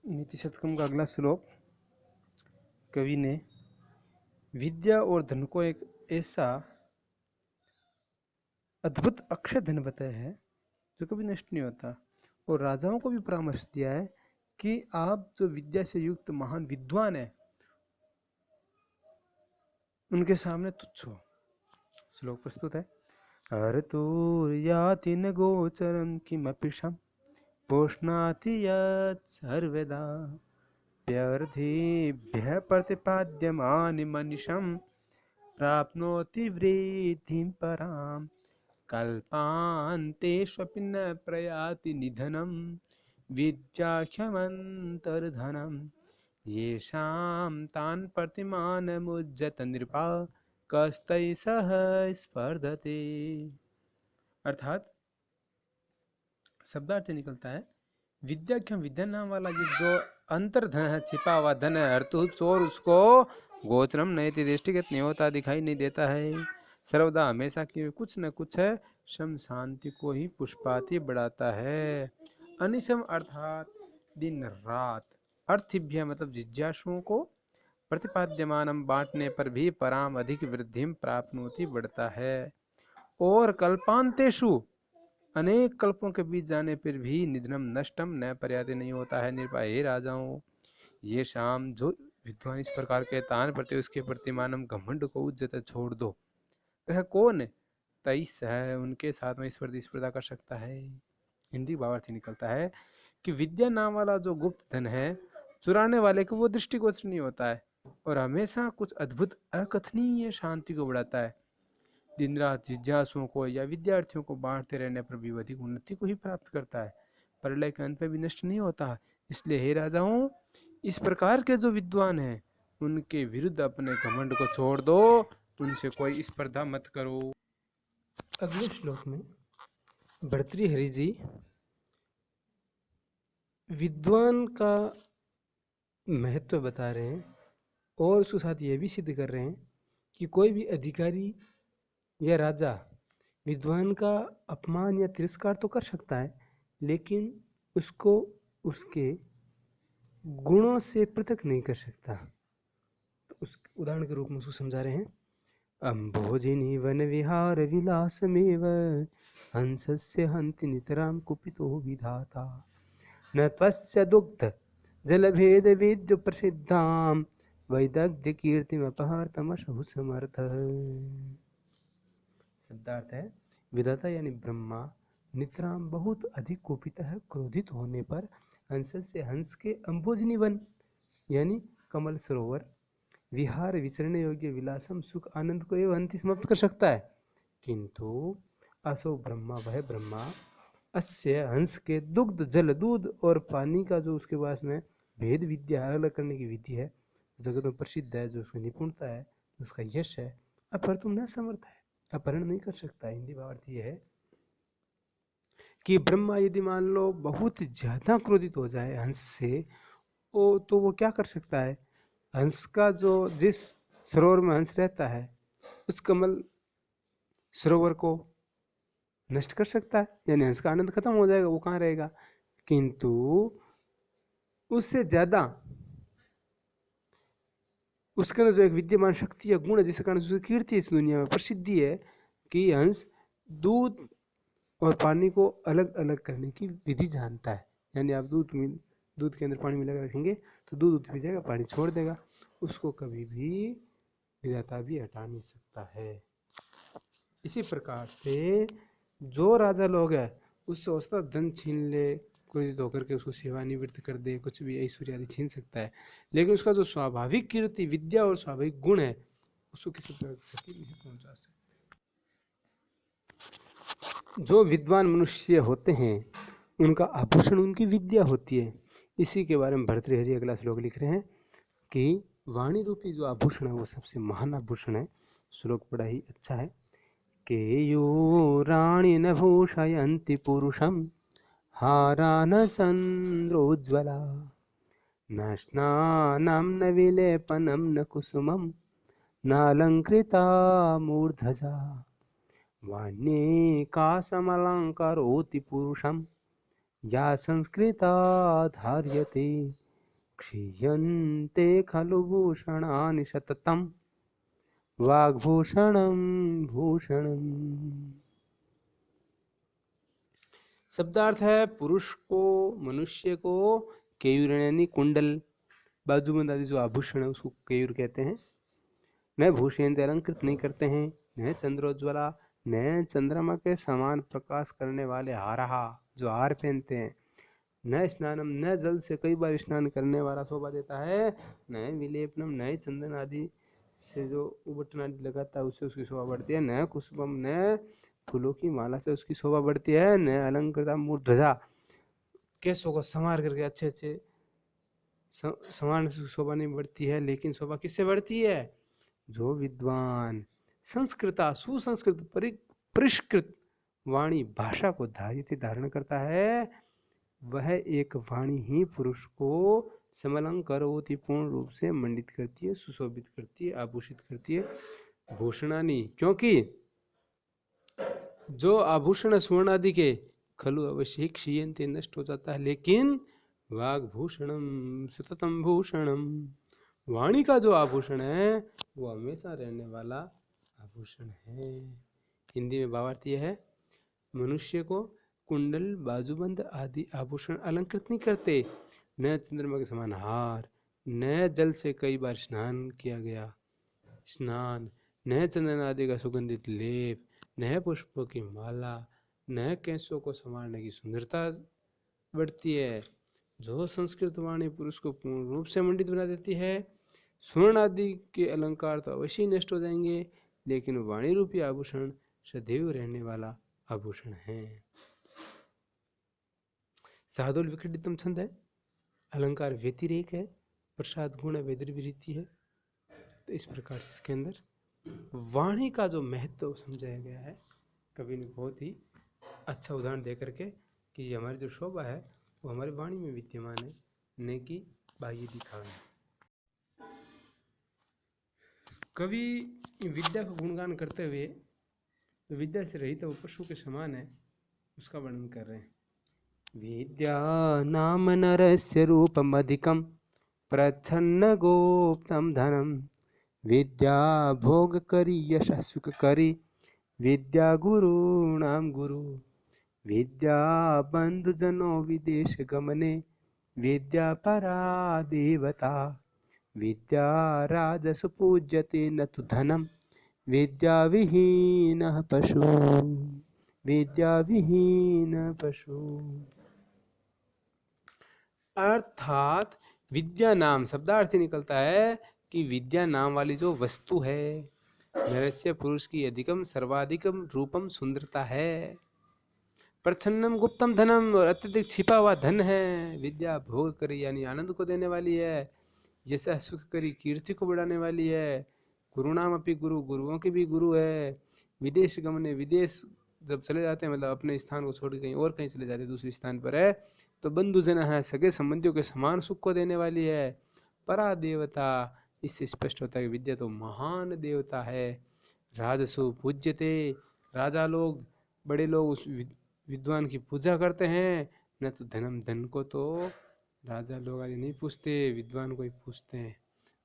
नीति शतकम का अगला श्लोक कवि ने विद्या और धन को एक ऐसा अद्भुत अक्षय धन बताया है जो कभी नष्ट नहीं होता, और राजाओं को भी परामर्श दिया है कि आप जो विद्या से युक्त महान विद्वान है उनके सामने तुच्छ हो। श्लोक प्रस्तुत है। अर्तुर्याति न गोचरं किमपिशं पोष्णाति यत् सर्वदा व्यर्थिभ्यः प्रतिपाद्यमानि मनिषं प्राप्नोति वृद्धिं परां कल्पान्तेष्वपि न प्रयाति निधनं विद्याख्यमन्तर्धनं येषां तान् प्रतिमानमुज्जत नृपा कस्तैः सह स्पर्धते। अर्थात शब्दार्थ निकलता है विद्याख्यम विद्या नाम वाला ये जो अंतर्धन है, छिपा हुआ धन है, अर्तु चोर उसको गोचरम नयति दृष्टिगत नहीं होता, दिखाई नहीं देता है। सर्वदा हमेशा की कुछ न कुछ है शम शांति को ही पुष्पाति बढ़ाता है। अनिशम अर्थात दिन रात, अर्थिभ्य मतलब जिज्ञासुओं को, प्रतिपाद्यमानम बांटने पर भी पराम अधिक वृद्धिम प्राप्नोति बढ़ता है, और कल्पांतेषु अनेक कल्पों के बीच जाने पर भी निधनम नष्टम न पर्याप्त नहीं होता है। निर्भय राजाओं, ये शाम जो विद्वान इस प्रकार के तान प्रति उसके प्रतिमानम घमंड को उज्जत छोड़ दो, वह कौन है? तेईस है, उनके साथ में स्पर्धा कर सकता है। हिंदी भावार्थ निकलता है कि विद्या नाम वाला जो गुप्त धन है, चुराने वाले को वो दृष्टिगोचर नहीं होता है और हमेशा कुछ अद्भुत अकथनीय शांति को बढ़ाता है। दिन रात जिज्ञासुओं को या विद्यार्थियों को बांटते रहने पर भी अधिक उन्नति को ही प्राप्त करता है, प्रलय के अंत में भी नष्ट नहीं होता। इसलिए हे राजाओं, इस प्रकार के जो विद्वान हैं उनके विरुद्ध अपने घमंड को छोड़ दो, उनसे कोई स्पर्धा मत करो। अगले श्लोक में भर्तृहरि जी विद्वान का महत्व बता रहे हैं और उसके साथ यह भी सिद्ध कर रहे हैं कि कोई भी अधिकारी या राजा विद्वान का अपमान या तिरस्कार तो कर सकता है, लेकिन उसको उसके गुणों से पृथक नहीं कर सकता। तो उस उदाहरण के रूप में उसको समझा रहे हैं। अम्भोजिनी वन विहार विलासमेव हंसस्य हन्ति नितरां कुपितो विधाता न त्वस्य दुग्ध जलभेद विद्य प्रसिद्धां वैदग्ध्य कीर्तिमपहर्तमशहु समर्थ। शब्दार्थ है विधाता यानी ब्रह्मा नितराम बहुत अधिक कुपित है, क्रोधित होने पर हंस से हंस के अम्भोजनी वन यानी कमल सरोवर विहार विचरने योग्य विलासम सुख आनंद को एवं अंति समाप्त कर सकता है, किंतु असो ब्रह्मा वह ब्रह्मा अस्य हंस के दुग्ध जल दूध और पानी का जो उसके पास में भेद विद्या अलग करने की विधि है, जगत में प्रसिद्ध है, जो उसकी निपुणता है, उसका यश है, अपर तुम न समर्थ है, अपहरण नहीं कर सकता। हिंदी भावार्थ यह है कि ब्रह्मा यदि मान लो बहुत ज्यादा क्रोधित हो जाए हंस से, तो वो क्या कर सकता है? हंस का जो जिस सरोवर में हंस रहता है उस कमल सरोवर को नष्ट कर सकता है, यानी हंस का आनंद खत्म हो जाएगा, वो कहाँ रहेगा। किंतु उससे ज्यादा उसके अंदर जो एक विद्यमान शक्ति या गुण है जिसके कारण उसकी कीर्ति इस दुनिया में प्रसिद्धि है कि हंस दूध और पानी को अलग अलग करने की विधि जानता है। यानी आप दूध के अंदर पानी मिलाकर रखेंगे तो दूध पी जाएगा, पानी छोड़ देगा, उसको कभी भी विधाता भी हटा नहीं सकता है। इसी प्रकार से जो राजा लोग है उससे उसका धन छीन ले, क्रोधित होकर के उसको सेवानिवृत्त कर दे, कुछ भी ऐश्वर्य आदि छीन सकता है, लेकिन उसका जो स्वाभाविक कीर्ति विद्या और स्वाभाविक गुण है उसको किसी प्रकार की क्षति नहीं पहुंचा सकता। जो विद्वान मनुष्य होते हैं उनका आभूषण उनकी विद्या होती है। इसी के बारे में भर्तृहरि अगला श्लोक लिख रहे हैं कि वाणी रूपी जो आभूषण है वो सबसे महान आभूषण है। श्लोक बड़ा ही अच्छा है। केयो राणि न भूषयन्ति पुरुषं हारा न चंद्रोज्ज्वला न स्नानं न विलेपनं न कुसुमं नालंकृता मूर्धजा वाण्ये कासमलंकरोति पुरुषं या संस्कृता धार्यते क्षीयन्ते खलु भूषणानि सततं वाग्भूषणं भूषणम्। शब्दार्थ है पुरुष को, मनुष्य को केयूर यानी कुंडल, बाजूबंद आदि जो आभूषण है उसको केयूर कहते हैं। न भूषयन्ते अलंकृत नहीं करते हैं, न चंद्रोज्ज्वला, न चंद्रमा के समान प्रकाश करने वाले हारहा जो हार पहनते हैं, न स्नानम, न जल से कई बार स्नान करने वाला शोभा देता है, न विलेपनम, न चंदन आदि से जो उबटन आदि लगाता है उससे उसकी शोभा बढ़ती है, न कुसुमम, न फूलों की माला से उसकी शोभा बढ़ती है, न अलंकृता मूर्ध्वजा, केसों को संवार करके अच्छे अच्छे समान से शोभा नहीं बढ़ती है, लेकिन शोभा किससे बढ़ती है? जो विद्वान संस्कृता सुसंस्कृत परिष्कृत वाणी भाषा को धारण करता है, वह एक वाणी ही पुरुष को समलंकरोति पूर्ण रूप से मंडित करती है, सुशोभित करती है, आभूषित करती है। भूषणानी, क्योंकि जो आभूषण स्वर्ण आदि के खलु अवश्य क्षीयन्ते नष्ट हो जाता है, लेकिन वाग्भूषणम सततम भूषणम, वाणी का जो आभूषण है वो हमेशा रहने वाला आभूषण है। हिंदी में भावार्थ यह है, मनुष्य को कुंडल, बाजूबंद आदि आभूषण अलंकृत नहीं करते, न चंद्रमा के समान हार, न जल से कई बार स्नान किया गया स्नान, न चंदन आदि का सुगंधित लेप, न पुष्पों की माला, न केसों को संवारने की सुंदरता बढ़ती है। जो संस्कृत वाणी पुरुष को पूर्ण रूप से मंडित बना देती है। स्वर्ण आदि के अलंकार तो अवश्य ही नष्ट हो जाएंगे, लेकिन वाणी रूपी आभूषण सदैव रहने वाला आभूषण है। साधुल विखंडितम छंद है, अलंकार व्यतिरेक है, प्रसाद गुण वेदर्भिरीति है। तो इस प्रकार से इसके अंदर वाणी का जो महत्व समझाया गया है कवि ने बहुत ही अच्छा उदाहरण दे करके कि हमारी जो शोभा है वो हमारी वाणी में विद्यमान है, न कि बाह्य दिखावे। कवि विद्या का गुणगान करते हुए विद्या से रहित वो पशु के समान है उसका वर्णन कर रहे हैं। विद्या नाम नरस्य रूपम अधिकम प्रच्छन्न गोप्तम धनम, विद्या भोग करी यश सुख करी, विद्या गुरुणाम गुरु, विद्या बंधुजनों विदेश गमने, विद्या परा देवता, विद्या राजसु पूज्यते न तु धनम, विद्या विहीनः पशु, विद्या विहीन पशु। अर्थात विद्या नाम शब्दार्थ निकलता है कि विद्या नाम वाली जो वस्तु है नरस्य पुरुष की अधिकम सर्वाधिकम रूपम सुंदरता है, प्रच्छन्नम गुप्तम धनम और अत्यधिक छिपा हुआ धन है, विद्या भोग करी यानी आनंद को देने वाली है, जैसा सुख करी कीर्ति को बढ़ाने वाली है, गुरुनाम अपि गुरु गुरुओं के भी गुरु है, विदेश गमने विदेश जब चले जाते हैं मतलब अपने स्थान को छोड़ कहीं और कहीं चले जाते हैं दूसरे स्थान पर है तो बंधुजन है सगे संबंधियों के समान सुख को देने वाली है, परा देवता, इससे स्पष्ट होता है कि विद्या तो महान देवता है, राजसु पूज्यते, राजा लोग बड़े लोग उस विद्वान की पूजा करते हैं, न तो धनम, धन को तो राजा लोग आदि नहीं पूछते, विद्वान को ही पूछते हैं,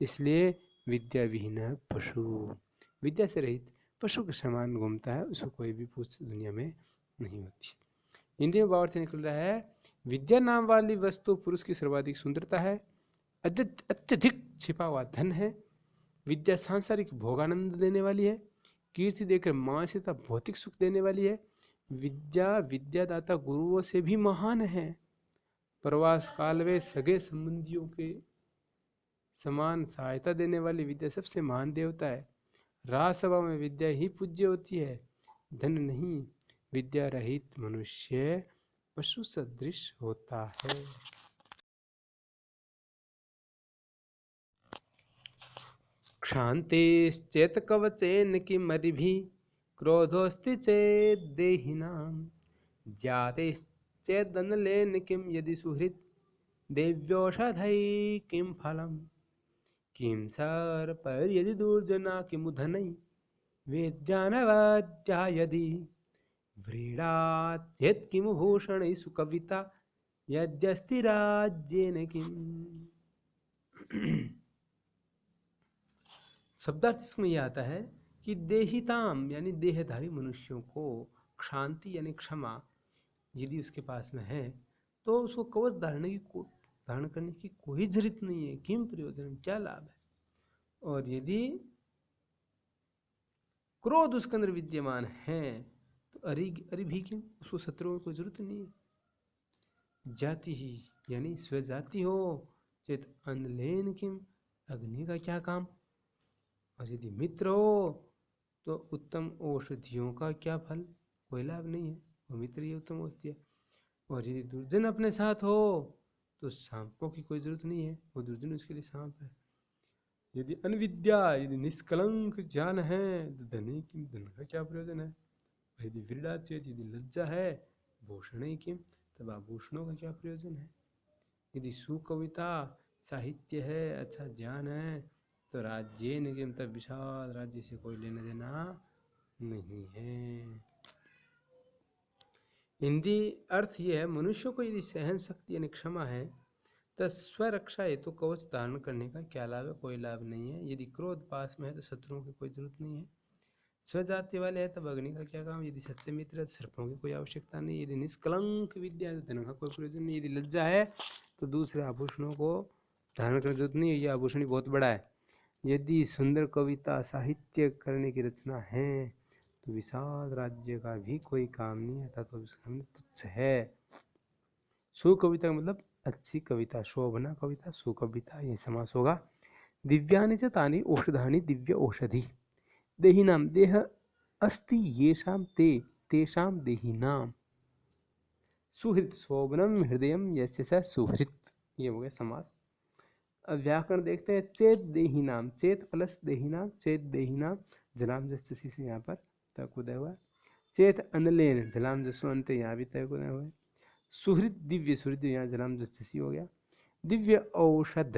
इसलिए विद्या विहीन पशु, विद्या से रहित पशु के समान घूमता है, उसको कोई भी पूछ दुनिया में नहीं होती। हिंदी में भावार्थ निकल रहा है, विद्या नाम वाली वस्तु पुरुष की सर्वाधिक सुंदरता है, अत्यधिक छिपा हुआ धन है, विद्या सांसारिक भोगानंद देने वाली है, कीर्ति देकर मानसिकता भौतिक सुख देने वाली है, विद्या विद्यादाता गुरुओं से भी महान है, प्रवास काल में सगे संबंधियों के समान सहायता देने वाली विद्या सबसे महान देवता है, राजसभा में विद्या ही पूज्य होती है, धन नहीं, विद्या रहित मनुष्य पशु सदृश होता है। क्षान्तिश्चेत् कवचेन किमरिभिः, क्रोधोऽस्ति चेत् देहिनां, जातेश्चेदनलेन किं यदि सुहृत्, देव्योषधैः किं फलम्, किं सर्पैर्यदि दुर्जना किमुधनैः, वेद्यानवाद्या यदि, व्रीडात् यत्किमु भूषणैः सुकविता, यद्यस्ति राज्येन किम्। शब्दार्थ इसमें यह आता है कि देहिताम यानी देहधारी मनुष्यों को क्षांति यानी क्षमा यदि उसके पास में है तो उसको कवच धारण करने की कोई जरूरत नहीं है। किम प्रयोजन, क्या लाभ है। और यदि क्रोध उसके अंदर विद्यमान है तो अरि भी किम, उसको शत्रुओं की कोई जरूरत नहीं है। जाति ही यानी स्वजाति हो चेत अनलेन किम, अग्नि का क्या काम। और यदि मित्र हो तो उत्तम औषधियों का क्या फल, कोई लाभ नहीं है, वो मित्र ही उत्तम औषधि है। और यदि दुर्जन अपने साथ हो तो सांपों की कोई जरूरत नहीं है, वो दुर्जन उसके लिए सांप है। यदि अनविद्या, यदि निष्कलंक ज्ञान है तो धनी किम, धन का क्या प्रयोजन है। यदि विरड़ा चेत, यदि लज्जा है, भूषण ही किम, तब आभूषणों का क्या प्रयोजन है। यदि सुकविता साहित्य है, अच्छा ज्ञान है तो राज्य निगम, तब विशाल राज्य से कोई लेना देना नहीं है। हिंदी अर्थ यह है, मनुष्य को यदि सहन शक्ति यानी क्षमा है तो स्वरक्षा हेतु कवच धारण करने का क्या लाभ है, कोई लाभ नहीं है। यदि क्रोध पास में है तो शत्रुओं की कोई जरूरत नहीं है। स्वजाति वाले है तब अग्नि का क्या काम। यदि सच्चे मित्र है तो सर्पों की कोई आवश्यकता नहीं। यदि निष्कलंक विद्या है तो धन का कोई प्रयोजन नहीं। यदि लज्जा है तो दूसरे आभूषणों को धारण करने की जरूरत नहीं है, ये आभूषण बहुत बड़ा है। यदि सुंदर कविता साहित्य करने की रचना है तो विशाल राज्य का भी कोई काम नहीं है, तो उसका तुच्छ है। सुकविता मतलब अच्छी कविता, शोभना कविता, सुकविता, ये समास होगा। दिव्यानि च तानि औषधानि दिव्य औषधि, देहिनाम देह अस्ति येषाम ते तेषाम देहिनाम, सुहृत शोभनम हृदयम यस्य स सुहृत, ये हो गया समास। अब व्याकरण देखते हैं। चेत देहिनाम, चेत प्लस देहिनाम, चेत देहिनाम, जलाम जस्य से यहाँ पर तक उदय हुआ। चेत अनलेन, जलाम जसो अंत, यहाँ भी तय उदय हुआ। सुहृद दिव्य, सुहृद यहाँ जलाम जस्य हो गया। दिव्य औषध,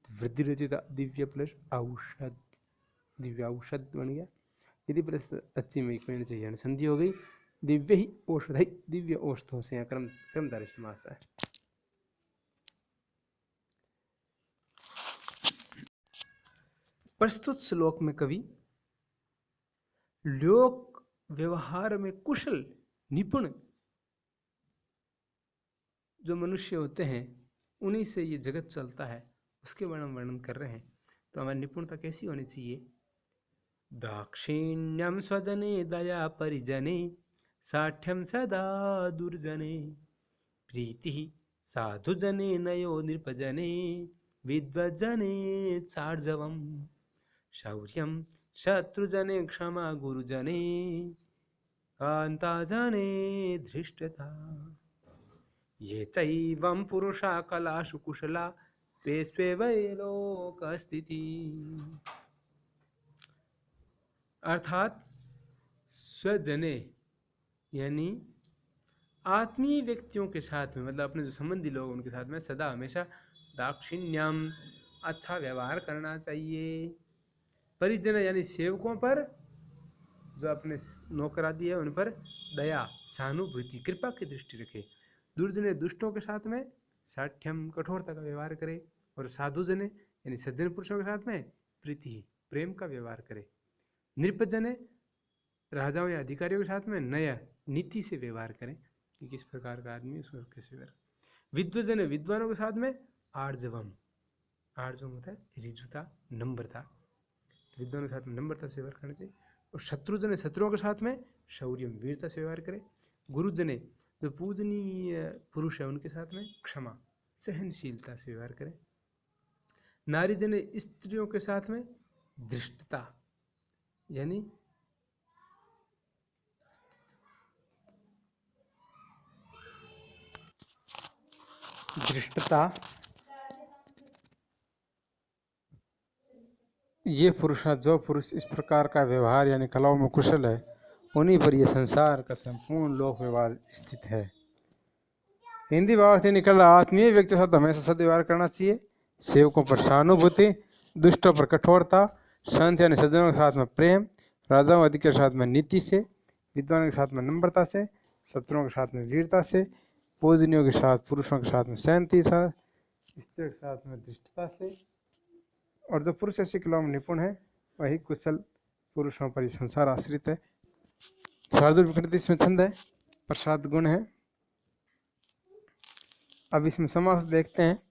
वृद्धि रचित दिव्य प्लस औषध, दिव्य औषध बन गया। यदि प्लस अच्छी में चाहिए संधि हो गई। दिव्य ही औषध, दिव्य औषधों से यहाँ क्रमधारय समास है। प्रस्तुत श्लोक में कवि लोक व्यवहार में कुशल निपुण जो मनुष्य होते हैं उन्हीं से ये जगत चलता है, उसके वर्णन कर रहे हैं। तो हमारी निपुणता कैसी होनी चाहिए। दाक्षिण्यम स्वजने दया परिजने, साठ्यम सदा दुर्जने, प्रीति साधुजने नयो नृपजने, विद्वजने चार्जवम, शौर्यम शत्रुजने क्षमा गुरुजने, कांताजने धृष्टता, ये चैवं पुरुषा कलाशु कुशला, ते स्वेवै लोकस्थिति। अर्थात स्वजने यानी आत्मीय व्यक्तियों के साथ में, मतलब अपने जो संबंधी लोग उनके साथ में सदा हमेशा दाक्षिण्यम, अच्छा व्यवहार करना चाहिए। परिजन यानी सेवकों पर, जो अपने नौकरादी है उन पर दया, सहानुभूति, कृपा की दृष्टि रखे। दुर्जने दुष्टों के साथ में साठ्यम, कठोरता का व्यवहार करे। और साधुजने यानी सज्जन पुरुषों के साथ में प्रीति, प्रेम का व्यवहार करे। नृपजने राजाओं या अधिकारियों के साथ में नया, नीति से व्यवहार करें कि किस प्रकार का आदमी उसको किस व्यवहार। विद्वजन, विद्वानों के साथ में आर्जवम, आर्जवम होता है रिजुता, नम्रता, तो विद्वानों के साथ में नम्रता से व्यवहार करना चाहिए। और शत्रुजन, शत्रुओं के साथ में शौर्यम, वीरता से व्यवहार करें। गुरुजने, जो पूजनीय पुरुष है उनके साथ में क्षमा, सहनशीलता से व्यवहार करें। नारीजन, स्त्रियों के साथ में धृष्टता यानी धृष्टता, ये पुरुष, जो पुरुष इस प्रकार का व्यवहार यानी कलाओं में कुशल है, उन्हीं पर यह संसार का संपूर्ण लोक व्यवहार स्थित है। हिंदी भाव से निकल रहा, आत्मीय व्यक्ति के साथ हमेशा सद्व्यवहार करना चाहिए। सेवकों पर सहानुभूति, दुष्टों पर कठोरता, संत यानी सज्जनों के साथ में प्रेम, राजाओं अधिकारी के साथ में नीति से, विद्वानों के साथ में नम्रता से, शत्रुओं के साथ में वीरता से, पूजनियों के साथ, पुरुषों के साथ में सहनती से, स्त्री के साथ में धृष्टता से, और जो पुरुष ऐसी कलाओं में निपुण है वही कुशल पुरुषों पर ही संसार आश्रित है। शार्दुल विकृति इसमें छंद है, प्रसाद गुण है। अब इसमें समास देखते हैं।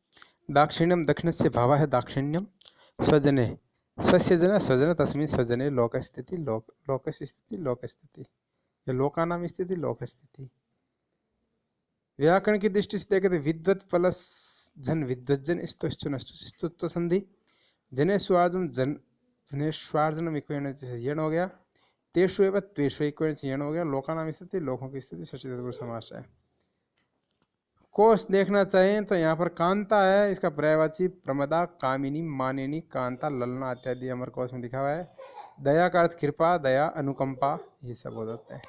दाक्षिण्यम दक्षिणस्य भावा है दाक्षिण्यम, स्वजने स्वस्य जन स्वजन तस्मिन् स्वजने लोक स्थिति, लोक स्थिति लोक स्थिति, ये लोका नाम स्थिति लोक स्थिति। व्याकरण की दृष्टि से देखें तो विद्वत प्लस जन विद्वज्जन स्तुत्व संधि, जनेश्वार्जुन जनेश्वार्जुनम इक्वेण यण हो गया, तेषु एवं त्वेषु इक्वेण यण हो गया, लोका नाम स्थिति लोकों की स्थिति सचिव समास है। कोष देखना चाहें तो यहाँ पर कांता है, इसका पर्यायवाची प्रमदा कामिनी मानिनी कांता ललना इत्यादि अमर कोश में लिखा हुआ है। दया का अर्थ कृपा, दया, अनुकंपा, ये सब हो जाते हैं।